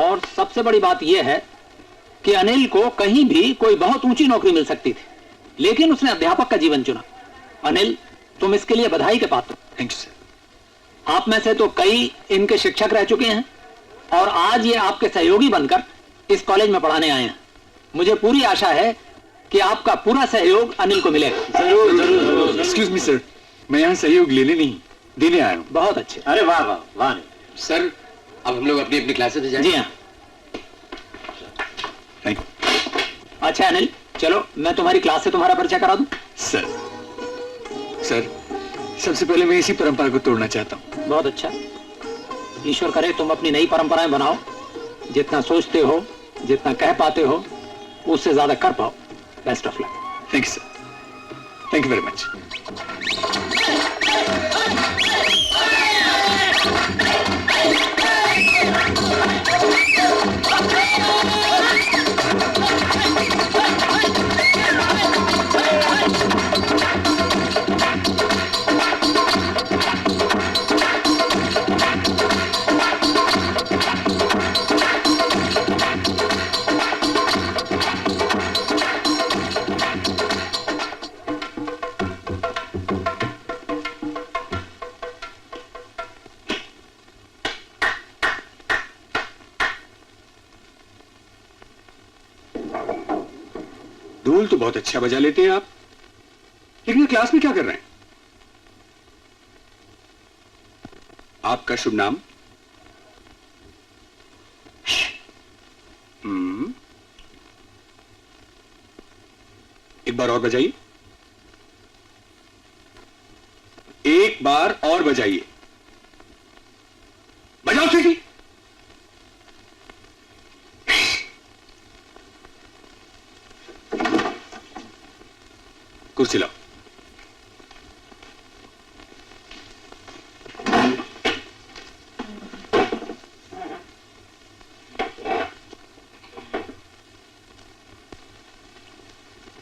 और सबसे बड़ी बात यह है कि अनिल को कहीं भी कोई बहुत ऊंची नौकरी मिल सकती थी, लेकिन उसने अध्यापक का जीवन चुना। अनिल, तुम इसके लिए बधाई के पात्र। Thank you sir. आप में से तो कई इनके शिक्षक रह चुके हैं और आज ये आपके सहयोगी बनकर इस कॉलेज में पढ़ाने आए हैं। मुझे पूरी आशा है कि आपका पूरा सहयोग अनिल को मिलेगा। जरूर जरूर। एक्सक्यूज मी सर, मैं यहाँ सहयोग लेने नहीं देने आया हूँ। बहुत अच्छे। अरे वाह वाह वाह। सर, अब हम लोग अपनी अपनी क्लासेस में जाएं। जी हाँ। Thank you. अच्छा अनिल, चलो मैं तुम्हारी क्लास से तुम्हारा परिचय करा दूं। सर सबसे पहले मैं इसी परंपरा को तोड़ना चाहता हूँ। बहुत अच्छा। ईश्वर करे तुम अपनी नई परंपराएं बनाओ। जितना सोचते हो, जितना कह पाते हो, उससे ज्यादा कर पाओ। Best of luck. Thank you sir. Thank you very much. ढोल तो बहुत अच्छा बजा लेते हैं आप, लेकिन क्लास में क्या कर रहे हैं? आपका शुभ नाम? एक बार और बजाइए। एक बार और बजाइए। बजाओ सीटी। कुर्सी लाओ।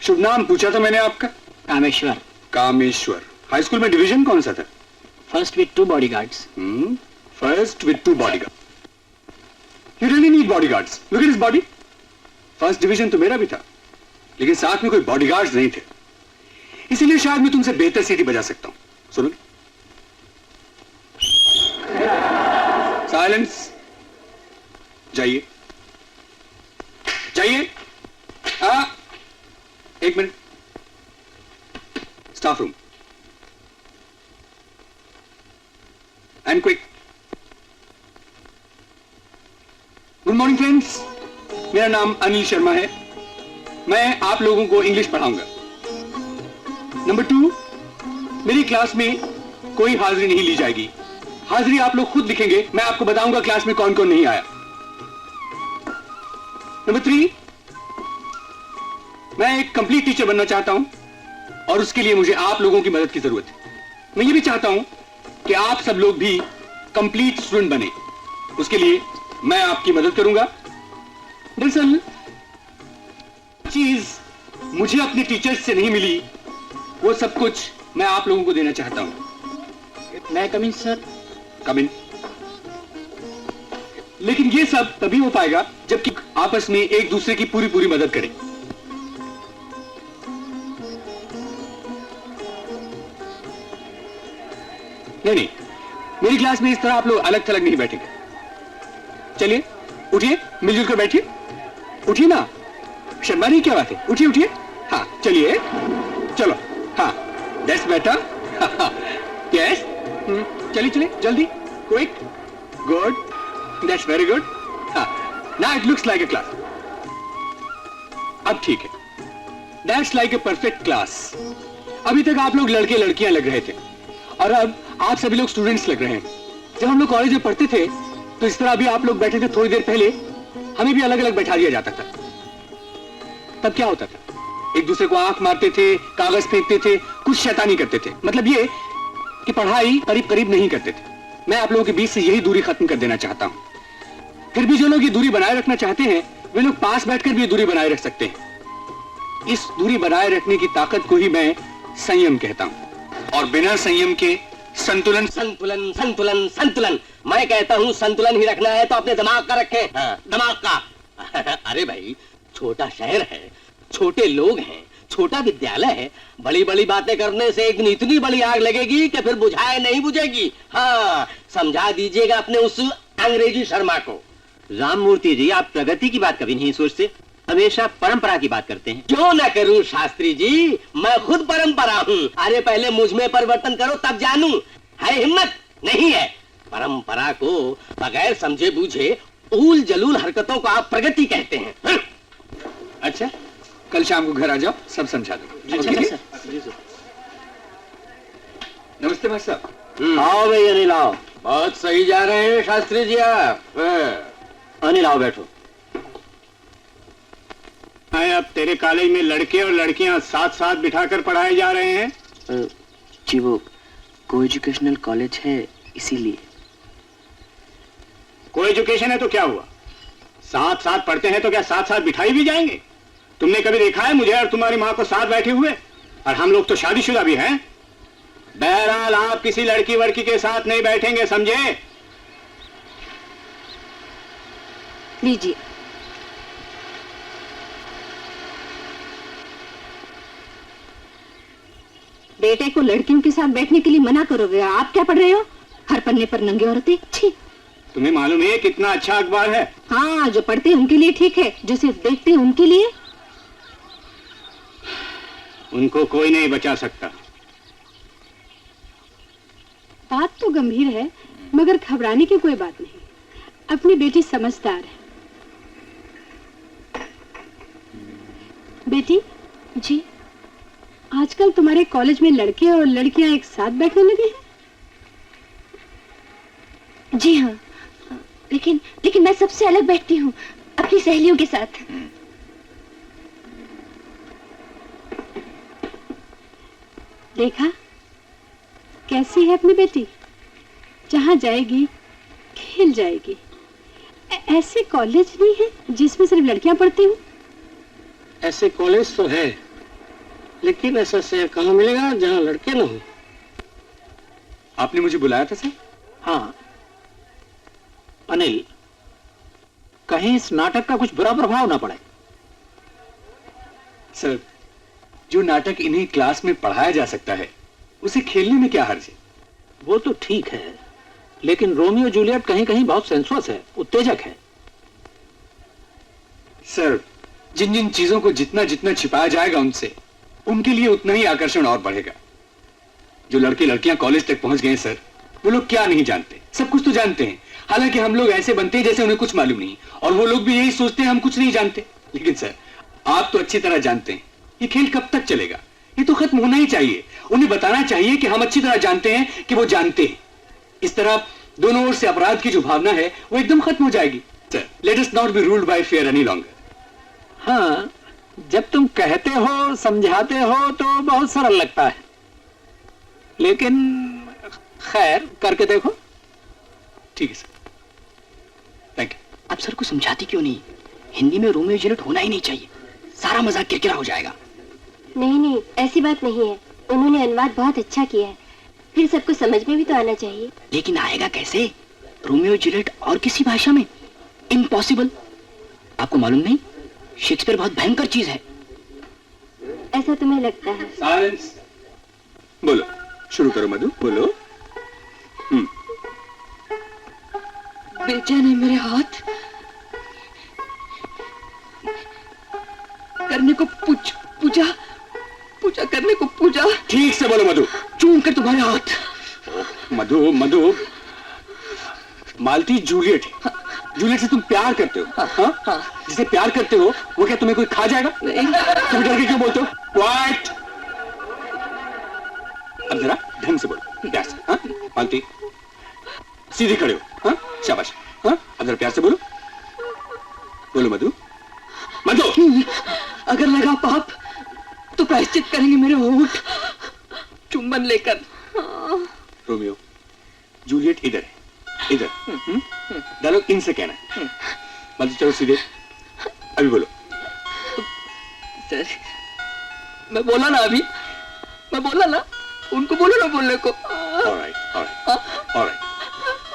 शुभ नाम पूछा था मैंने आपका? कामेश्वर। कामेश्वर। हाई स्कूल में डिवीजन कौन सा था? First with 2 bodyguards. First with 2 bodyguard. You really need bodyguards. Look at his body. First division तो मेरा भी था, लेकिन साथ में कोई बॉडीगार्ड्स नहीं थे, इसीलिए शायद मैं तुमसे बेहतर सीटी बजा सकता हूं। सुनो। साइलेंस। जाइए जाइए। एक minute. Staff room and quick. Good morning friends, मेरा नाम अनिल शर्मा है। मैं आप लोगों को इंग्लिश पढ़ाऊंगा। नंबर 2, मेरी क्लास में कोई हाजिरी नहीं ली जाएगी। हाजिरी आप लोग खुद लिखेंगे। मैं आपको बताऊंगा क्लास में कौन कौन नहीं आया। नंबर 3, मैं एक कंप्लीट टीचर बनना चाहता हूं और उसके लिए मुझे आप लोगों की मदद की जरूरत है। मैं ये भी चाहता हूं कि आप सब लोग भी कंप्लीट स्टूडेंट बने। उसके लिए मैं आपकी मदद करूंगा। दरअसल चीज मुझे अपने टीचर्स से नहीं मिली, वो सब कुछ मैं आप लोगों को देना चाहता हूं। मैं कम इन सर? कम इन। लेकिन ये सब तभी हो पाएगा जबकि आपस में एक दूसरे की पूरी पूरी मदद करें। नहीं, मेरी क्लास में इस तरह आप लोग अलग थलग नहीं बैठेंगे। चलिए उठिए, मिलजुल कर बैठिए। उठिए ना, शर्मा नहीं, क्या बात है? उठिए उठिए। हाँ चलिए, चलो। हाँ दैट्स बेटर। यस, चलिए चलिए जल्दी, quick. Good, that's very good. हाँ, now it looks like a class. अब ठीक है, that's like a perfect class. अभी तक आप लोग लड़के लड़कियां लग रहे थे और अब आप सभी लोग स्टूडेंट्स लग रहे हैं। जब हम लोग कॉलेज में पढ़ते थे तो इस तरह अभी आप लोग बैठे थे, थोड़ी देर पहले हमें भी अलग अलग बैठा दिया जाता था। तब क्या होता था? एक दूसरे को आंख मारते थे, कागज फेंकते थे, कुछ शैतानी करते थे। मतलब ये कि पढ़ाई करीब करीब नहीं करते थे। मैं आप लोगों के बीच से यही दूरी खत्म कर देना चाहता हूं। फिर भी जो लोग ये दूरी बनाए रखना चाहते हैं वे लोग पास बैठकर भी ये दूरी बनाए रख सकते हैं। इस दूरी बनाए रखने की ताकत को ही मैं संयम कहता हूं। और बिना संयम के संतुलन। संतुलन संतुलन संतुलन, मैं कहता हूँ संतुलन ही रखना है तो अपने दिमाग का रखें। हाँ, दिमाग का। अरे भाई, छोटा शहर है, छोटे लोग हैं, छोटा विद्यालय है, बड़ी बड़ी बातें करने से एक दिन इतनी बड़ी आग लगेगी कि फिर बुझाए नहीं बुझेगी। हाँ, समझा दीजिएगा अपने उस अंग्रेजी शर्मा को। राममूर्ति जी, आप प्रगति की बात कभी नहीं सोचते, हमेशा परंपरा की बात करते हैं। क्यों न करूं शास्त्री जी, मैं खुद परंपरा हूँ। अरे पहले मुझ में परिवर्तन करो तब जानू। है हिम्मत? नहीं है। परंपरा को बगैर समझे बूझे ऊल जलूल हरकतों को आप प्रगति कहते हैं। अच्छा, कल शाम को घर आ जाओ, सब समझा दो। नमस्ते भाई साहब। आओ भाई अनिल आओ। बहुत सही जा रहे हैं शास्त्री जी आप। अनिल आओ, बैठो। अब तेरे कॉलेज में लड़के और लड़कियां साथ साथ बिठाकर पढ़ाए जा रहे हैं। जी वो को एजुकेशनल कॉलेज है इसीलिए। को एजुकेशन है तो क्या हुआ, साथ साथ पढ़ते हैं तो क्या साथ साथ बिठाई भी जाएंगे? तुमने कभी देखा है मुझे और तुम्हारी माँ को साथ बैठे हुए? और हम लोग तो शादीशुदा भी हैं। बहरहाल आप किसी लड़की वड़की के साथ नहीं बैठेंगे, समझे? लीजिए। बेटे को लड़कियों के साथ बैठने के लिए मना करोगे? आप क्या पढ़ रहे हो? हर पन्ने पर नंगे औरतें। छी। तुम्हें मालूम है कितना अच्छा अखबार है? हाँ, जो पढ़ते हैं उनके लिए ठीक है, जो सिर्फ देखते हैं उनके लिए। उनको कोई नहीं बचा सकता। बात तो गंभीर है, मगर घबराने की कोई बात नहीं। अपनी बेटी समझदार है। बेटी जी आजकल तुम्हारे कॉलेज में लड़के और लड़कियां एक साथ बैठने लगे हैं? जी हाँ, लेकिन लेकिन मैं सबसे अलग बैठती हूँ, अपनी सहेलियों के साथ। देखा कैसी है अपनी बेटी, जहाँ जाएगी खेल जाएगी। ऐसे कॉलेज नहीं है जिसमें सिर्फ लड़कियां पढ़ती हूँ। ऐसे कॉलेज तो है, लेकिन ऐसा शहर कहाँ मिलेगा जहाँ लड़के न हो। आपने मुझे बुलाया था सर? हाँ अनिल, कहीं इस नाटक का कुछ बुरा प्रभाव ना पड़े। सर, जो नाटक इन्हीं क्लास में पढ़ाया जा सकता है उसे खेलने में क्या हर्ज है? वो तो ठीक है, लेकिन रोमियो जूलियट कहीं कहीं बहुत सेंसुअस है, उत्तेजक है। सर, जिन जिन चीजों को जितना जितना छिपाया जाएगा उनसे, उनके लिए उतना ही आकर्षण और बढ़ेगा। जो लड़के लड़कियां कॉलेज तक पहुंच गए सर, वो लोग क्या नहीं जानते, सब कुछ तो जानते हैं। हालांकि हम लोग ऐसे बनते हैं जैसे उन्हें कुछ मालूम नहीं, और वो लोग भी यही सोचते हैं हम कुछ नहीं जानते। लेकिन सर, आप तो अच्छी तरह जानते हैं ये खेल कब तक चलेगा। ये तो खत्म होना ही चाहिए। उन्हें बताना चाहिए कि हम अच्छी तरह जानते हैं कि वो जानते हैं। इस तरह दोनों ओर से अपराध की जो भावना है वो एकदम खत्म हो जाएगी। Sir, let us not be ruled by fear any longer. हाँ, जब तुम कहते हो समझाते हो तो बहुत सरल लगता है, लेकिन खैर करके देखो। ठीक है सर, थैंक यू। आप सर को समझाती क्यों नहीं? हिंदी में रोमियो जूलियट होना ही नहीं चाहिए, सारा मजाक किरकिरा हो जाएगा। नहीं नहीं, ऐसी बात नहीं है। उन्होंने अनुवाद बहुत अच्छा किया है, फिर सबको समझ में भी तो आना चाहिए। लेकिन आएगा कैसे? रोमियो जूलियट और किसी भाषा में? इम्पॉसिबल। आपको मालूम नहीं, शेक्सपियर बहुत भयंकर चीज है। ऐसा तुम्हें लगता है? साइलेंस। बोलो, शुरू करो मधु, बोलो। बेचैन है मेरे हाथ, करने को पूजा पूजा करने को पूजा। ठीक से बोलो मधु। चूम कर तुम्हारे हाथ। मधु मधु, मालती जूलियट है। जूलियट से तुम प्यार करते हो? हाँ? जिसे प्यार करते हो वो क्या तुम्हें कोई खा जाएगा? नहीं। तुम डर के क्यों बोलते हो? क्वाइट। अब जरा ढंग से बोलो, प्यार से। हाँ? मालती, सीधी खड़े हो। हाँ? शाबाश। हाँ? अब जरा प्यार से बोलो। बोलो मधु। मधु, अगर लगा पाप तो प्रायश्चित करेंगे मेरे होठ चुंबन लेकर। रोमियो, जूलियट इधर है, इधर। डायलॉग इनसे कहना है। मधु चलो सीधे, अभी बोलो। सर, मैं बोला ना अभी, मैं बोला ना, उनको बोलो ना बोलने को। ऑलराइट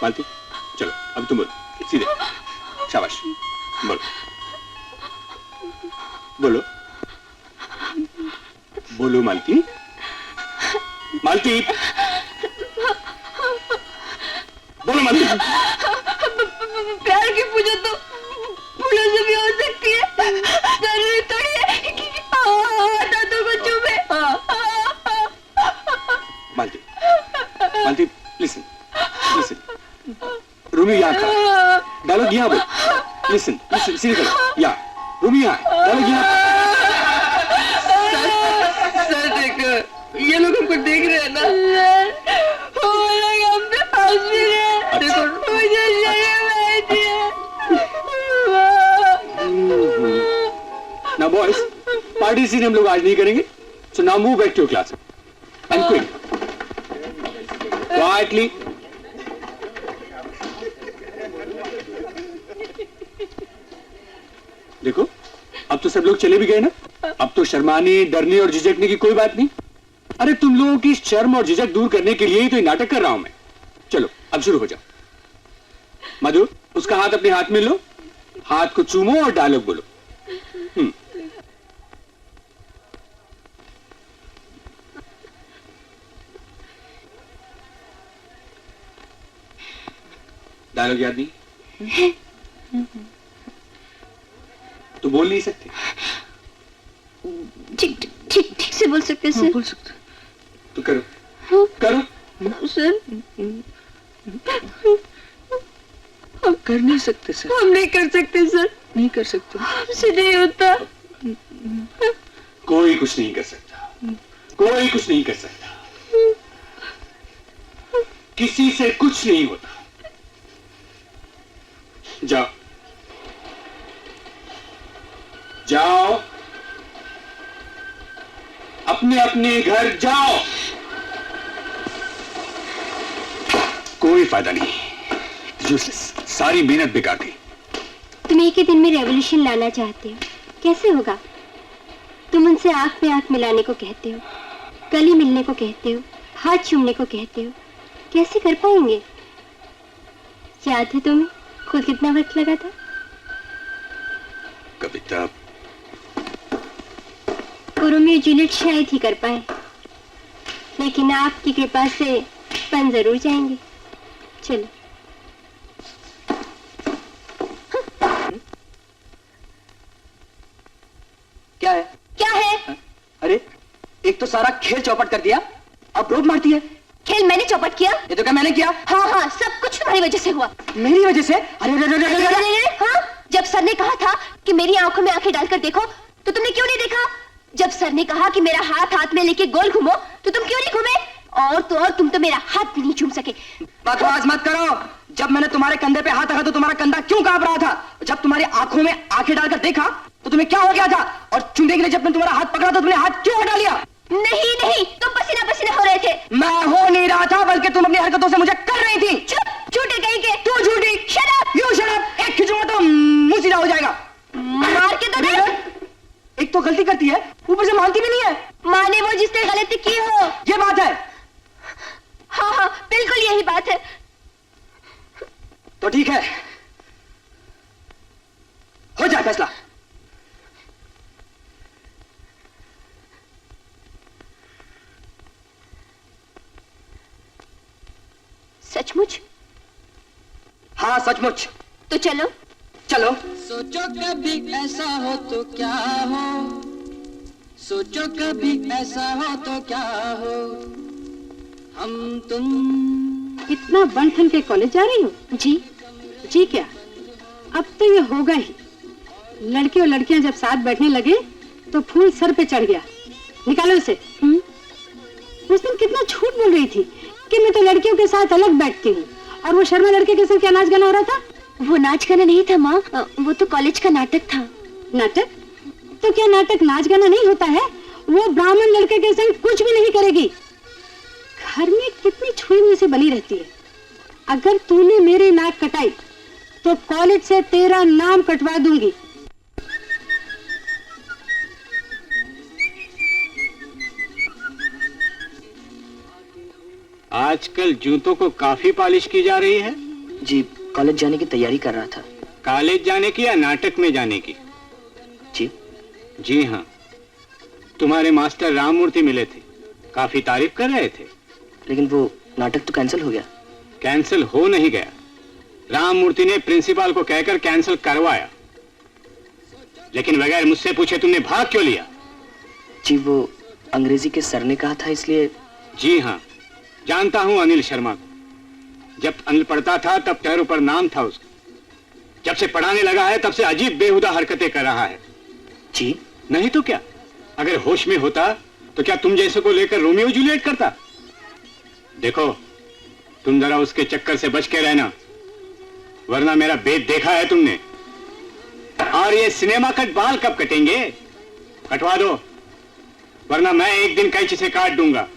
मालती, चलो अब तुम बोलो सीधे, शाबाश, बोलो बोलो बोलो मालती, मालती बोलो मालती। प्यार की पूजा तो फूलों से भी हो सकती है, जरूरी थोड़ी है कि दांतों को चूमे। मालती, मालती लिसन, लिसन, रोमियो यहाँ खड़ा, डायलॉग यहाँ बोल, लिसन, लिसन, सीधे करो, यहाँ, रोमियो यहाँ, डायलॉग यहाँ। सर देखो, ये लोग हमको देख रहे हैं ना। वो लोग हम पे हंस भी रहे हैं। अच्छा। मुझे शर्म आती है। Now boys, party scene हम लोग आज नहीं करेंगे, so now move back to your class and quick, quietly. देखो, अब तो सब लोग चले भी गए ना, अब तो शर्माने, डरने और झिझकने की कोई बात नहीं। अरे तुम लोगों की शर्म और झिझक दूर करने के लिए ही तो ये नाटक कर रहा हूं मैं। चलो अब शुरू हो जाओ। मधु, उसका हाथ अपने हाथ में लो, हाथ को चूमो और डायलॉग बोलो। डायलॉग याद नहीं? तो बोल नहीं सकते? ठीक ठीक ठीक से बोल सकते सर। बोल सकते। तो करो, करो। सर हम कर नहीं सकते सर, हम नहीं कर सकते सर, नहीं कर सकते। हमसे नहीं होता। कोई कुछ नहीं कर सकता, कोई कुछ नहीं कर सकता, किसी से कुछ नहीं होता। जाओ, जाओ, अपने अपने घर जाओ। कोई फायदा नहीं, यूजलेस, सारी मेहनत बेकार गई। तुम एक ही दिन में रेवोल्यूशन लाना चाहते हो, कैसे होगा? तुम उनसे आंख में आंख मिलाने को कहते हो, गले मिलने को कहते हो, हाथ चूमने को कहते हो, कैसे कर पाएंगे? याद है तुम्हें खुद कितना वक्त लगा था? कविता, रोमियो जूलियट शायद ही कर पाए, लेकिन आपकी कृपा से बन जरूर जाएंगे। चलो। क्या है? क्या है? अरे एक तो सारा खेल चौपट कर दिया, अब रोब मारती है। खेल मैंने चौपट किया? ये तो क्या मैंने किया? हाँ हाँ, सब कुछ तुम्हारी वजह से हुआ। मेरी वजह से? अरे अरे अरे अरे अरे अरे। हाँ, जब सर ने कहा था कि मेरी आंखों में आंखें डालकर देखो, तो तुमने क्यों नहीं देखा? जब सर ने कहा कि मेरा हाथ हाथ में लेके गोल घूमो, तो तुम क्यों नहीं घूमे? और तुम तो मेरा हाथ भी नहीं चूम सके। बकवास मत करो। जब मैंने तुम्हारे कंधे पे हाथ रखा तो तुम्हारा कंधा क्यों कांप रहा था? जब तुम्हारी आंखों में आंखें डालकर देखा तो तुम्हें क्या हो गया था? और चूमने के लिए जब मैंने तुम्हारा हाथ पकड़ा तो तुमने हाथ क्यों हटा लिया? नहीं नहीं, तुम पसीना पसीना हो रहे थे। मैं हो नहीं रहा था, बल्कि तुम अपनी हरकतों से मुझे कर रही थी। चुप, झूठे कहीं के। तू झूठी। Shut up. You shut up. एक खिंचूंगा तो मुंह सीधा हो जाएगा। मार के तो दे। एक तो गलती करती है, ऊपर से मानती भी नहीं है। माने वो जिसने गलती की हो। ये बात है। हाँ हाँ, बिल्कुल यही बात है। तो ठीक है, हो जाए फैसला। सचमुच? हाँ सचमुच। तो चलो। चलो। सोचो कभी ऐसा हो तो क्या हो, सोचो कभी ऐसा हो तो क्या हो, हम तुम। इतना बन ठन के कॉलेज जा रही हो? जी जी क्या, अब तो ये होगा ही। लड़के और लड़कियां जब साथ बैठने लगे तो फूल सर पे चढ़ गया। निकालो इसे। उस दिन कितना झूठ बोल रही थी कि मैं तो लड़कियों के साथ अलग बैठती हूँ, और वो शर्मा लड़के के संग क्या नाच गाना हो रहा था? वो नाच गाना नहीं था माँ, वो तो कॉलेज का नाटक था। नाटक? तो क्या नाटक नाच गाना नहीं होता है? वो ब्राह्मण लड़के के संग कुछ भी नहीं करेगी। घर में कितनी छुई हुई सी बनी रहती है। अगर तूने मेरी नाक कटाई तो कॉलेज से तेरा नाम कटवा दूंगी। आज आजकल जूतों को काफी पॉलिश की जा रही है। जी कॉलेज जाने की तैयारी कर रहा था। कॉलेज जाने की या नाटक में जाने की? जी जी हाँ, तुम्हारे मास्टर राममूर्ति मिले थे, काफी तारीफ कर रहे थे। लेकिन वो नाटक तो कैंसिल हो गया। कैंसिल हो नहीं गया, राममूर्ति ने प्रिंसिपल को कहकर कैंसिल करवाया। लेकिन बगैर मुझसे पूछे तुमने भाग क्यों लिया? जी वो अंग्रेजी के सर ने कहा था इसलिए। जी हाँ, जानता हूं अनिल शर्मा को। जब अनिल पढ़ता था तब टहरों पर नाम था उसका। जब से पढ़ाने लगा है तब से अजीब बेहुदा हरकतें कर रहा है। जी नहीं तो क्या, अगर होश में होता तो क्या तुम जैसे को लेकर रोमियो जूलियट करता? देखो, तुम जरा उसके चक्कर से बच के रहना, वरना मेरा बेद देखा है तुमने। और ये सिनेमा कट बाल कब कटेंगे? कटवा दो, वरना मैं एक दिन कैंची से काट दूंगा।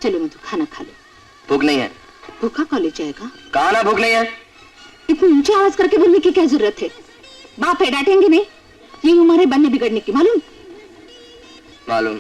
चलो मधु खाना खा लो। भूख नहीं है। भूखा कॉलेज जाएगा? कहा ना भूख नहीं है। इतनी ऊंची आवाज करके बोलने की क्या जरूरत है? बाप है, डांटेंगे नहीं। ये उम्र है बनने बिगड़ने की, मालूम? मालूम।